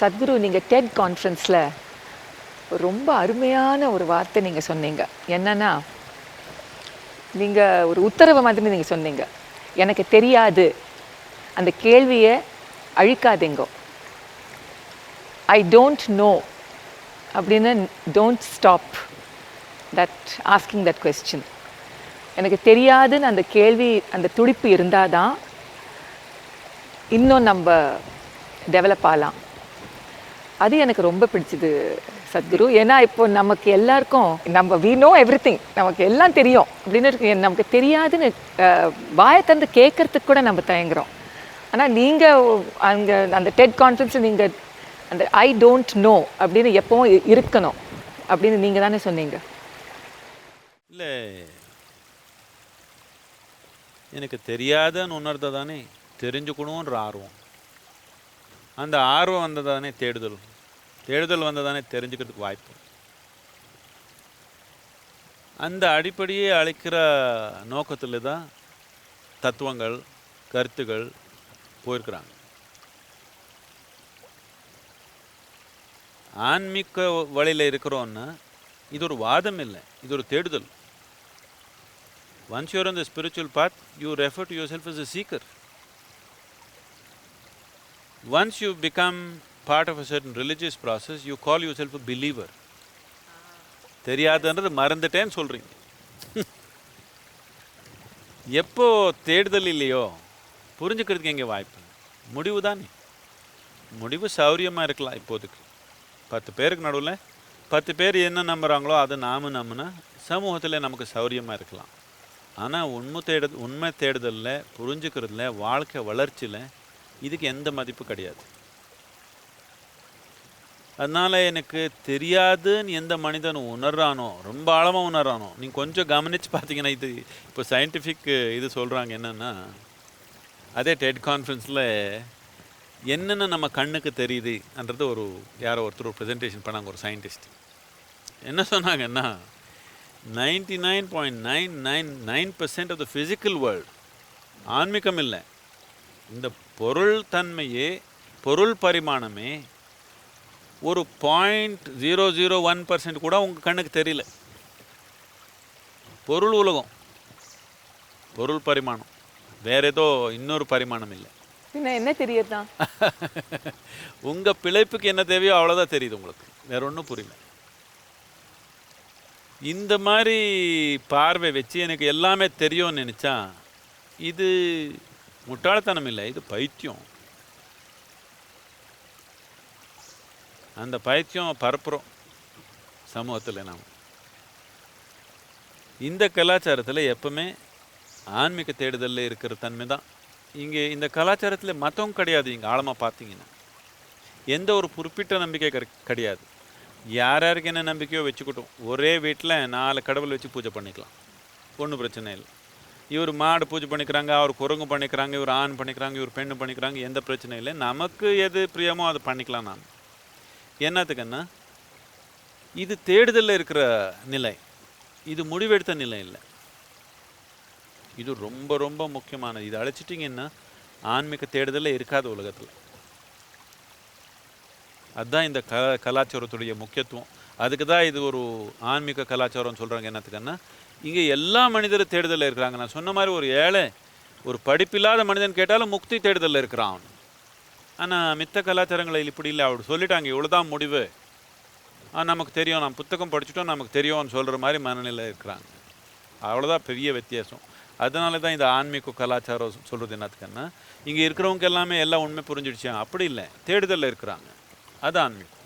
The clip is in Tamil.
சத்குரு, நீங்கள் டெட் கான்ஃபரன்ஸில் ரொம்ப அருமையான ஒரு வார்த்தை நீங்கள் சொன்னீங்க. என்னன்னா, நீங்கள் ஒரு உத்தரவு மாதிரி நீங்கள் சொன்னீங்க. எனக்கு தெரியாது, அந்த கேள்வியை அழிக்காதீங்கோ. ஐ டோன்ட் நோ அப்படின்னு don't stop that asking that question. எனக்கு தெரியாதுன்னு அந்த கேள்வி, அந்த துடிப்பு இருந்தால் தான் இன்னும் நம்ம டெவலப் ஆகலாம். அது எனக்கு ரொம்ப பிடிச்சது சத்குரு. ஏன்னா இப்போ நமக்கு எல்லாருக்கும் நம்ம வி நோ எவ்ரிதிங், நமக்கு எல்லாம் தெரியும் அப்படின்னு இருக்கு. நமக்கு தெரியாதுன்னு வாயை தந்து கேட்கறதுக்கு கூட நம்ம தயங்குறோம். ஆனால் நீங்கள் அங்கே அந்த டெட் கான்ஃபரன்ஸில் நீங்கள் அந்த ஐ டோன்ட் நோ அப்படின்னு எப்பவும் இருக்கணும் அப்படின்னு நீங்கள் தானே சொன்னீங்க. இல்லை, எனக்கு தெரியாதுன்னு உணர்ந்த தானே தெரிஞ்சுக்கணுன்ற ஆர்வம். அந்த ஆர்வம் வந்ததானே தேடுதல், தேடுதல் வந்ததானே தெரிஞ்சுக்கிறதுக்கு வாய்ப்பு. அந்த அடிப்படையே அழைக்கிற நோக்கத்தில் தான் தத்துவங்கள், கருத்துகள் போயிருக்கிறாங்க. ஆன்மீக வழியில் இருக்கிறோன்னா இது ஒரு வாதம் இல்லை, இது ஒரு தேடுதல். Once you are on the spiritual path, you refer to yourself as a seeker. Once you become part of a certain religious process, you call yourself a believer. தெரியாதுன்றது மறந்துட்டேன்னு சொல்றீங்க. எப்போ தேடுதல் இல்லையோ புரிஞ்சுக்கிறதுக்கு எங்கே வாய்ப்பு? முடிவு தானே. முடிவு சௌரியமாக இருக்கலாம். இப்போதைக்கு 10 பேருக்கு நடுவில் 10 பேர் என்ன நம்புகிறாங்களோ அது நாம நம்பினா சமூகத்தில் நமக்கு சௌரியமாக இருக்கலாம். ஆனால் உண்மை தேடுதலில், புரிஞ்சுக்கிறதுல, வாழ்க்கை வளர்ச்சியில் இதுக்கு எந்த மதிப்பு கிடையாது. அதனால் எனக்கு தெரியாதுன்னு எந்த மனிதன் உணர்றானோ, ரொம்ப ஆழமாக உணர்றானோ, நீங்கள் கொஞ்சம் கவனித்து பார்த்தீங்கன்னா, இது இப்போ சயின்டிஃபிக் இது சொல்கிறாங்க என்னென்னா, அதே டெட் கான்ஃபரன்ஸில் என்னென்ன நம்ம கண்ணுக்கு தெரியுதுன்றது யாரோ ஒருத்தர் ஒரு ப்ரெசன்டேஷன் பண்ணாங்க, ஒரு சயின்டிஸ்ட். என்ன சொன்னாங்கன்னா, 99.999% ஆஃப் த ஃபிசிக்கல் வேர்ல்டு, ஆன்மீகம் இல்லை, இந்த பொருள் தன்மையே, பொருள் பரிமாணமே ஒரு 0.001% கூட உங்கள் கண்ணுக்கு தெரியல. பொருள் உலகம், பொருள் பரிமாணம், வேற ஏதோ இன்னொரு பரிமாணம் இல்லை. என்ன தெரியுதுதான்? உங்கள் பிழைப்புக்கு என்ன தேவையோ அவ்வளோதான் தெரியுது உங்களுக்கு, வேற ஒன்றும் புரியல. இந்த மாதிரி பார்வை வச்சு எனக்கு எல்லாமே தெரியும்னு நினச்சா இது முட்டாள்தனம் இல்லை, இது பைத்தியம். அந்த பைத்தியம் பரப்புகிறோம் சமூகத்தில். நாம் இந்த கலாச்சாரத்தில் எப்பவுமே ஆன்மீக தேடுதலில் இருக்கிற தன்மை தான். இங்கே இந்த கலாச்சாரத்தில் மதம் கிடையாது. இங்கே ஆழமாக பார்த்தீங்கன்னா எந்த ஒரு குறிப்பிட்ட நம்பிக்கை கிடையாது. யார் யாருக்கு என்ன நம்பிக்கையோ வச்சுக்கிட்டோம். ஒரே வீட்டில் 4 கடவுள் வச்சு பூஜை பண்ணிக்கலாம், ஒன்றும் பிரச்சனை இல்லை. இவர் மாடு பூஜை பண்ணிக்கிறாங்க, அவர் குரங்கு பண்ணிக்கிறாங்க, இவர் ஆண் பண்ணிக்கிறாங்க, இவர் பெண்ணு பண்ணிக்கிறாங்க, எந்த பிரச்சனையும் இல்லை. நமக்கு எது பிரியமோ அது பண்ணிக்கலாம். நாம் என்னத்துக்குன்னா இது தேடுதலில் இருக்கிற நிலை, இது முடிவெடுத்த நிலை இல்லை. இது ரொம்ப ரொம்ப முக்கியமானது. இது அழைச்சிட்டிங்கன்னா ஆன்மீக தேடுதலில் இருக்காத உலகத்தில். அதுதான் இந்த கலாச்சாரத்துடைய முக்கியத்துவம். அதுக்கு தான் இது ஒரு ஆன்மீக கலாச்சாரம்னு சொல்கிறாங்க. என்னத்துக்குன்னா இங்கே எல்லா மனிதரும் தேடுதலில் இருக்கிறாங்க. நான் சொன்ன மாதிரி ஒரு ஏழை, ஒரு படிப்பில்லாத மனிதன் கேட்டாலும் முக்தி தேடுதலில் இருக்கிறான் அவன். ஆனால் மித்த கலாச்சாரங்களில் இப்படி இல்லை. அவர் சொல்லிட்டாங்க இவ்வளோதான் முடிவு, நமக்கு தெரியும், நம்ம புத்தகம் படிச்சுட்டோம், நமக்கு தெரியும்னு சொல்கிற மாதிரி மனநிலை இருக்கிறாங்க. அவ்வளோதான் பெரிய வித்தியாசம். அதனால தான் இந்த ஆன்மீக கலாச்சாரம் சொல்கிறது என்னத்துக்குன்னா இங்கே இருக்கிறவங்க எல்லாமே எல்லாம் உண்மை புரிஞ்சிடுச்சா? அப்படி இல்லை, தேடுதலில் இருக்கிறாங்க. அது ஆன்மீகம்.